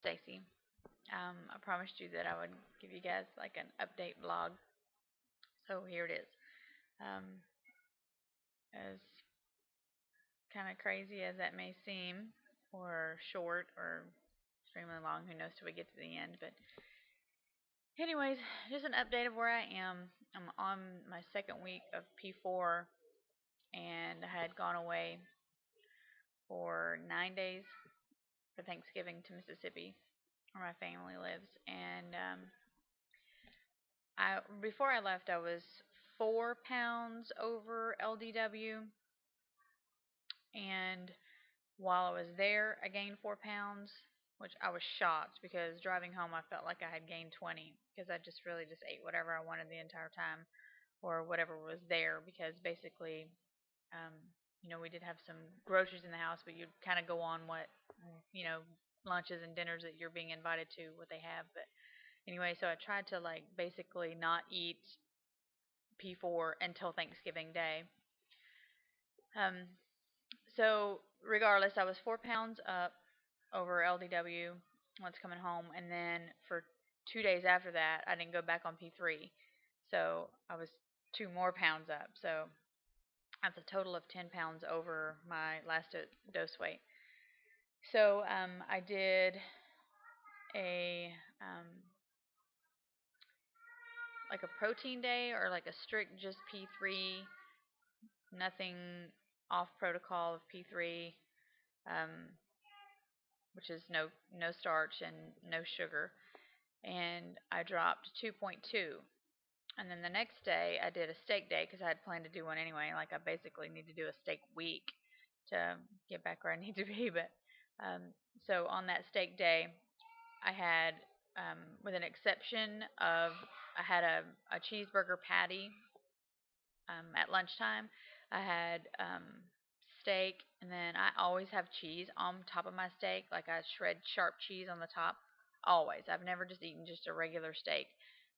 Stacy. I promised you that I would give you guys like an update vlog, so here it is. Um, as kind of crazy as that may seem, or short, or extremely long, who knows till we get to the end. But, anyways, just an update of where I am. I'm on my second week of P4, and I had gone away for 9 days for Thanksgiving to Mississippi, where my family lives. And I before I left, I was 4 pounds over LDW, and while I was there, I gained 4 pounds, which I was shocked because driving home, I felt like I had gained 20 because I just really just ate whatever I wanted the entire time or whatever was there because basically, um, we did have some groceries in the house, but you kind of go on what, you know, lunches and dinners that you're being invited to, what they have. But anyway, so I tried to like basically not eat P4 until Thanksgiving Day. Um, so regardless, I was 4 pounds up over LDW once coming home, and then for 2 days after that, I didn't go back on P3, so I was 2 more pounds up. So that's a total of 10 pounds over my last dose weight. So I did a like a protein day or like a strict just P3, nothing off protocol of P3, um, which is no starch and no sugar, and I dropped 2.2. And then the next day I did a steak day because I had planned to do one anyway. Like I basically need to do a steak week to get back where I need to be. But um, so on that steak day, I had, with an exception of, I had a cheeseburger patty at lunchtime. I had steak, and then I always have cheese on top of my steak. Like I shred sharp cheese on the top. Always. I've never just eaten just a regular steak.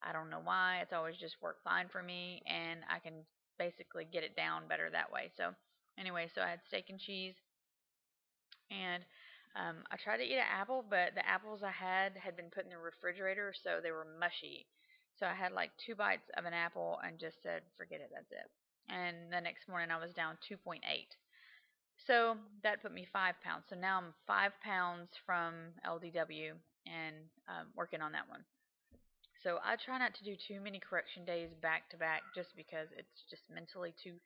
I don't know why. It's always just worked fine for me, and I can basically get it down better that way. So, anyway, so I had steak and cheese, and I tried to eat an apple, but the apples I had been put in the refrigerator, so they were mushy. So I had like 2 bites of an apple and just said, forget it, that's it. And the next morning I was down 2.8. So that put me 5 pounds. So now I'm 5 pounds from LDW and working on that one. So I try not to do too many correction days back to back just because it's just mentally too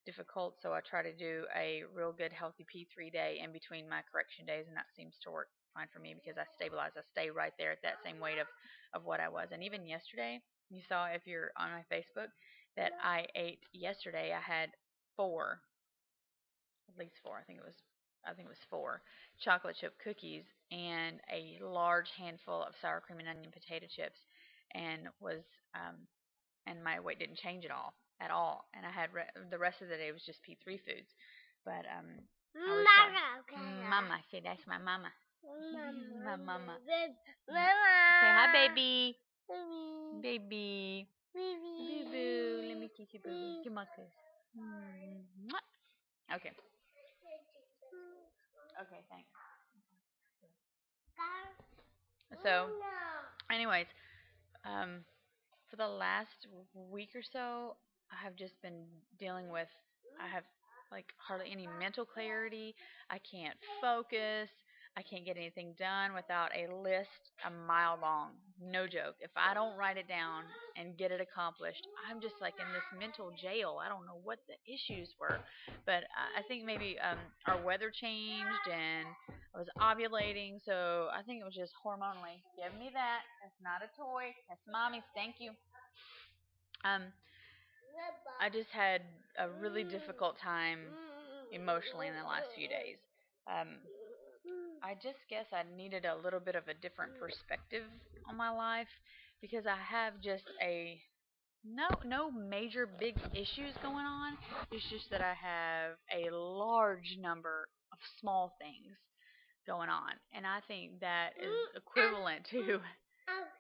difficult. So I try to do a real good healthy P3 day in between my correction days, and that seems to work fine for me because I stabilize. I stay right there at that same weight of what I was. And even yesterday, you saw if you're on my Facebook that I ate yesterday. I had four, at least four. I think it was four chocolate chip cookies and a large handful of sour cream and onion potato chips, and was um, and my weight didn't change at all. And I had the rest of the day was just P3 foods, but I was mama. See, that's my mama. My mama. Say hi, baby. Baby. Boo boo. Let me kiss you, boo. Give my kiss. Okay. Okay, thanks. So, anyways, um, for the last week or so, I have just been dealing with, I have like hardly any mental clarity. I can't focus. I can't get anything done without a list a mile long. No joke. If I don't write it down and get it accomplished, I'm just like in this mental jail. I don't know what the issues were, but I think maybe our weather changed and I was ovulating, so I think it was just hormonally. Give me that. That's not a toy. That's mommy's. Thank you. Um, I just had a really difficult time emotionally in the last few days. Um, I just guess I needed a little bit of a different perspective on my life because I have just a no major big issues going on. It's just that I have a large number of small things going on, and I think that is equivalent to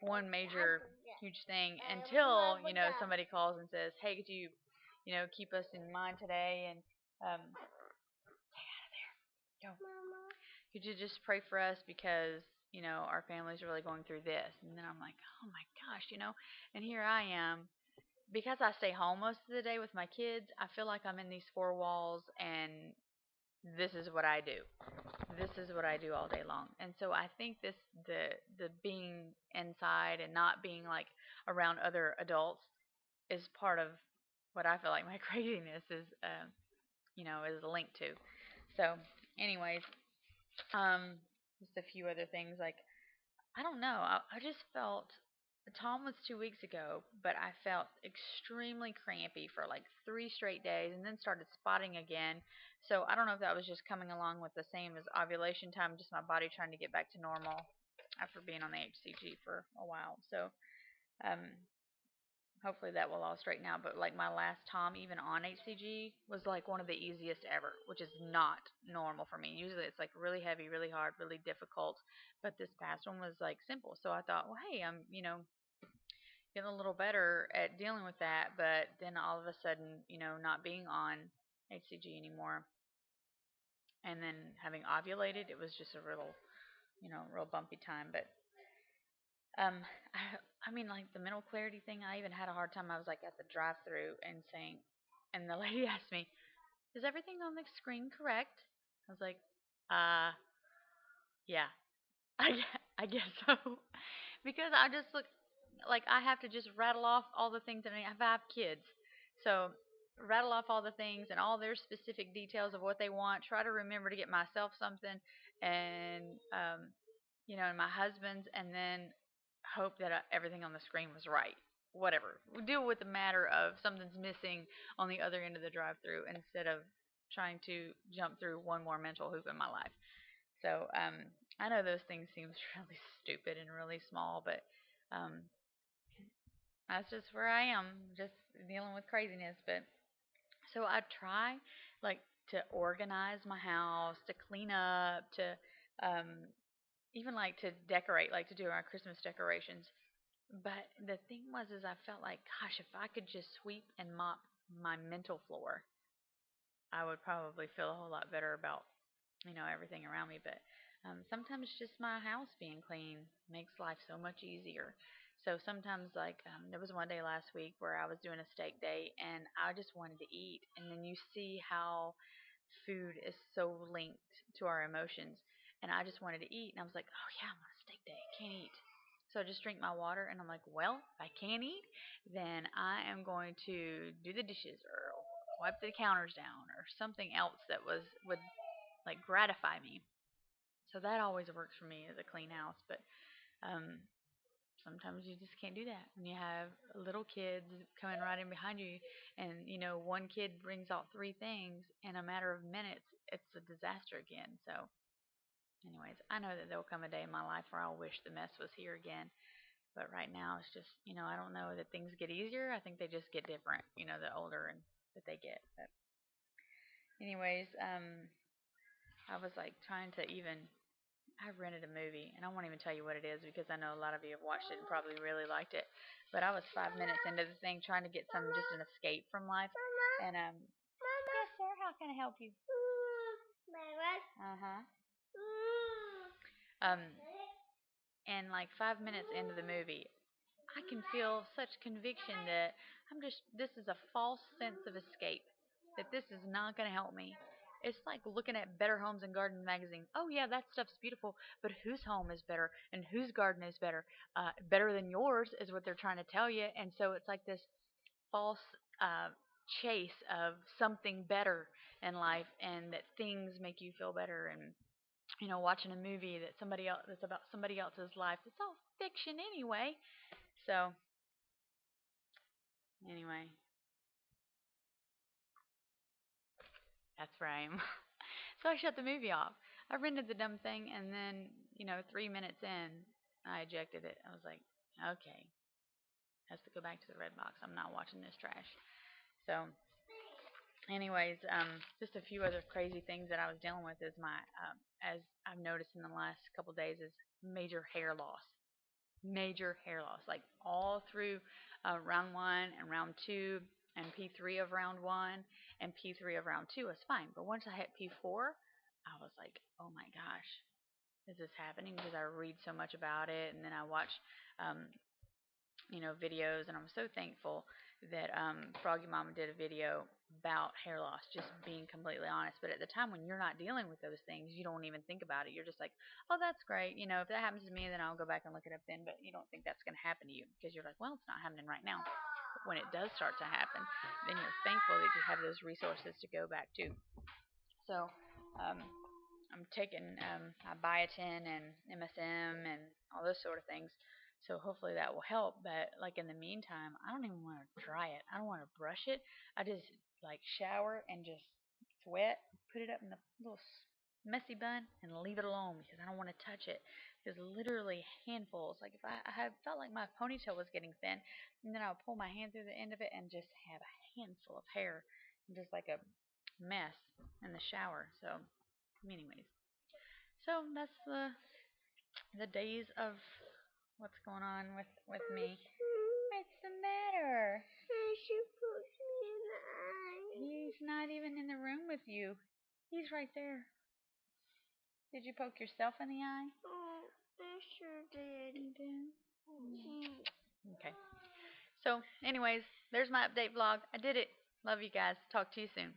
one major huge thing until somebody calls and says, "Hey, could you keep us in mind today?" And stay out of there. Go. Could you just pray for us because our family's really going through this. And then I'm like, oh my gosh, and here I am. Because I stay home most of the day with my kids, I feel like I'm in these four walls and this is what I do. This is what I do all day long. And so I think the being inside and not being like around other adults is part of what I feel like my craziness is linked to. So, anyways, just a few other things like I don't know. I just felt Tom was 2 weeks ago, but I felt extremely crampy for like 3 straight days and then started spotting again. So I don't know if that was just coming along with the same as ovulation time, just my body trying to get back to normal after being on the HCG for a while. So um, hopefully that will all straighten out. But like my last Tom, even on HCG, was like one of the easiest ever, which is not normal for me. Usually it's like really heavy, really hard, really difficult. But this past one was like simple. So I thought, well, hey, I'm getting a little better at dealing with that. But then all of a sudden, not being on HCG anymore, and then having ovulated, it was just a real bumpy time. But Um, I mean, like the mental clarity thing, I even had a hard time. I was like at the drive-through and saying, and the lady asked me, "Is everything on the screen correct?" I was like, "Uh, yeah, I guess so," because I just look like I have to just rattle off all the things that I have. 5 kids, so rattle off all the things and all their specific details of what they want. Try to remember to get myself something, and and my husband's, and then hope that everything on the screen was right. Whatever. We deal with the matter of something's missing on the other end of the drive-through instead of trying to jump through one more mental hoop in my life. So I know those things seem really stupid and really small, but um, that's just where I am, just dealing with craziness. But so I try like to organize my house, to clean up, to even like to decorate, like to do our Christmas decorations. But the thing was, is I felt like, gosh, if I could just sweep and mop my mental floor, I would probably feel a whole lot better about, everything around me. But sometimes just my house being clean makes life so much easier. So sometimes, like, there was one day last week where I was doing a steak day and I just wanted to eat. And then you see how food is so linked to our emotions. And I just wanted to eat. And I was like, oh, yeah, I'm on a steak day. I can't eat. So I just drink my water. And I'm like, well, if I can't eat, then I am going to do the dishes or wipe the counters down or something else that would like gratify me. So that always works for me as a clean house. But um, sometimes you just can't do that when you have little kids coming right in behind you, and one kid brings out 3 things in a matter of minutes. It's a disaster again. So, anyways, I know that there'll come a day in my life where I'll wish the mess was here again. But right now, it's just I don't know that things get easier. I think they just get different. The older and that they get. But anyways, I was like trying to even I rented a movie, and I won't even tell you what it is because I know a lot of you have watched it and probably really liked it. But I was 5 minutes into the thing trying to get just an escape from life. And yes, sir. How can I help you? Uh huh. Um, and like 5 minutes into the movie, I can feel such conviction that this is a false sense of escape, that this is not going to help me. It's like looking at Better Homes and Gardens magazine. Oh, yeah, that stuff's beautiful, but whose home is better and whose garden is better? Better than yours is what they're trying to tell you. And so it's like this false uh, chase of something better in life, and that things make you feel better. And watching a movie that's about somebody else's life. It's all fiction anyway. So anyway, that's where I am. So I shut the movie off. I rented the dumb thing, and then 3 minutes in, I ejected it. I was like, okay, has to go back to the red box. I'm not watching this trash. So, anyways, just a few other crazy things that I was dealing with is as I've noticed in the last couple of days, is major hair loss. Major hair loss, like all through round 1 and round 2 and P3 of round 1 and P3 of round 2 was fine. But once I hit P4, I was like, oh my gosh, is this happening? Because I read so much about it, and then I watch, um, videos, and I'm so thankful that Froggy Mama did a video about hair loss, just being completely honest. But at the time when you're not dealing with those things, you don't even think about it. You're just like, oh, that's great. If that happens to me, then I'll go back and look it up then. But you don't think that's going to happen to you because you're like, well, it's not happening right now. When it does start to happen, then you're thankful that you have those resources to go back to. So, um, I'm taking my biotin and MSM and all those sort of things. So hopefully that will help. But like in the meantime, I don't even want to dry it. I don't want to brush it. I just like shower and just sweat, put it up in the little messy bun and leave it alone because I don't want to touch it. Because literally handfuls. Like if I had felt like my ponytail was getting thin, and then I would pull my hand through the end of it and just have a handful of hair, and just like a mess in the shower. So anyways, so that's the days of what's going on with me. What's the matter? She poked me in the eye. He's not even in the room with you. He's right there. Did you poke yourself in the eye? Oh, I sure did. You did? Mm. Okay. So, anyways, there's my update vlog. I did it. Love you guys. Talk to you soon.